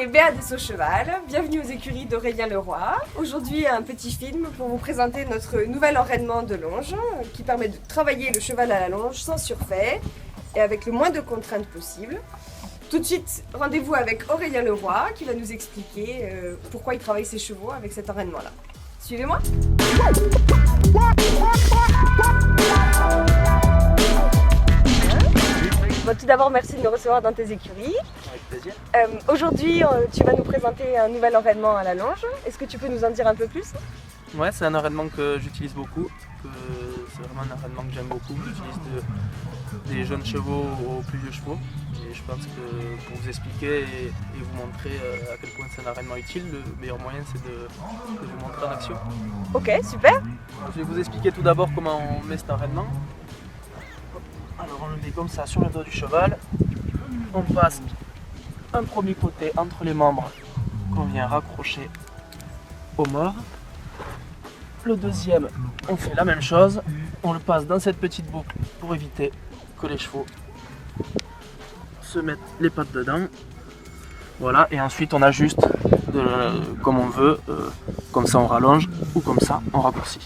c'est Béa de Saucheval, bienvenue aux écuries d'Aurélien Leroy. Aujourd'hui un petit film pour vous présenter notre nouvel enraînement de longe qui permet de travailler le cheval à la longe sans surfait et avec le moins de contraintes possible. Tout de suite, rendez-vous avec Aurélien Leroy qui va nous expliquer pourquoi il travaille ses chevaux avec cet enraînement-là. Suivez-moi. Bon, tout d'abord, merci de nous recevoir dans tes écuries. Avec plaisir. Aujourd'hui, tu vas nous présenter un nouvel enraînement à la longe. Est-ce que tu peux nous en dire un peu plus? Ouais, c'est un enraînement que j'utilise beaucoup. C'est vraiment un enraînement que j'aime beaucoup. J'utilise des jeunes chevaux aux plus vieux chevaux. Et je pense que pour vous expliquer et vous montrer à quel point c'est un enraînement utile, le meilleur moyen c'est de vous montrer en action. Ok, super. Je vais vous expliquer tout d'abord comment on met cet enraînement. Alors on le met comme ça sur le dos du cheval. On passe un premier côté entre les membres qu'on vient raccrocher au mort. Le deuxième, on fait la même chose. On le passe dans cette petite boucle pour éviter que les chevaux se mettent les pattes dedans. Voilà, et ensuite on ajuste comme on veut. Comme ça on rallonge ou comme ça on raccourcit.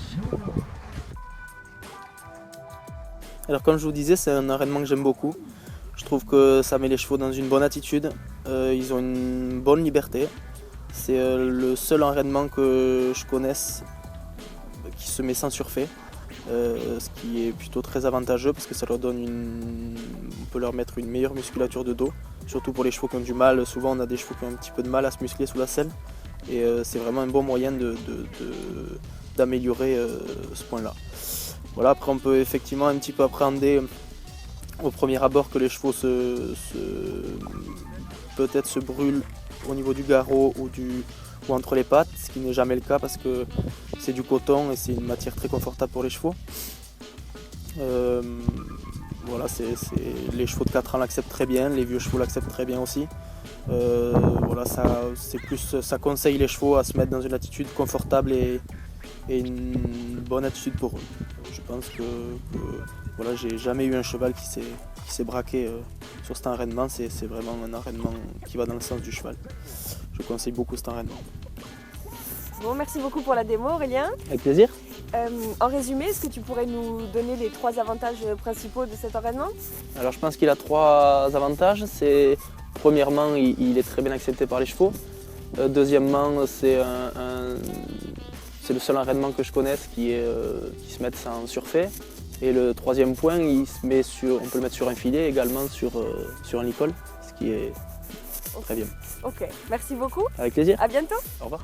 Alors comme je vous disais, c'est un enraînement que j'aime beaucoup. Je trouve que ça met les chevaux dans une bonne attitude. Ils ont une bonne liberté. C'est le seul enraînement que je connaisse qui se met sans surfait. Ce qui est plutôt très avantageux parce que ça leur donne on peut leur mettre une meilleure musculature de dos. Surtout pour les chevaux qui ont du mal. Souvent on a des chevaux qui ont un petit peu de mal à se muscler sous la selle. Et c'est vraiment un bon moyen d'améliorer ce point-là. Voilà, après on peut effectivement un petit peu appréhender au premier abord que les chevaux peut-être se brûlent au niveau du garrot ou entre les pattes, ce qui n'est jamais le cas parce que c'est du coton et c'est une matière très confortable pour les chevaux. Voilà, les chevaux de 4 ans l'acceptent très bien, les vieux chevaux l'acceptent très bien aussi. Voilà, ça conseille les chevaux à se mettre dans une attitude confortable et une bonne attitude pour eux. Je pense que voilà, j'ai jamais eu un cheval qui s'est braqué sur cet enraînement. C'est vraiment un enraînement qui va dans le sens du cheval. Je conseille beaucoup cet enraînement. Bon, merci beaucoup pour la démo, Aurélien. Avec plaisir. En résumé, est-ce que tu pourrais nous donner les 3 avantages principaux de cet enraînement? Alors je pense qu'il a 3 avantages. Premièrement, il est très bien accepté par les chevaux. Deuxièmement, c'est le seul enraînement que je connaisse qui se met sans surfait. Et le troisième point, on peut le mettre sur un filet, également sur un licol, ce qui est très bien. Ok, merci beaucoup. Avec plaisir. À bientôt. Au revoir.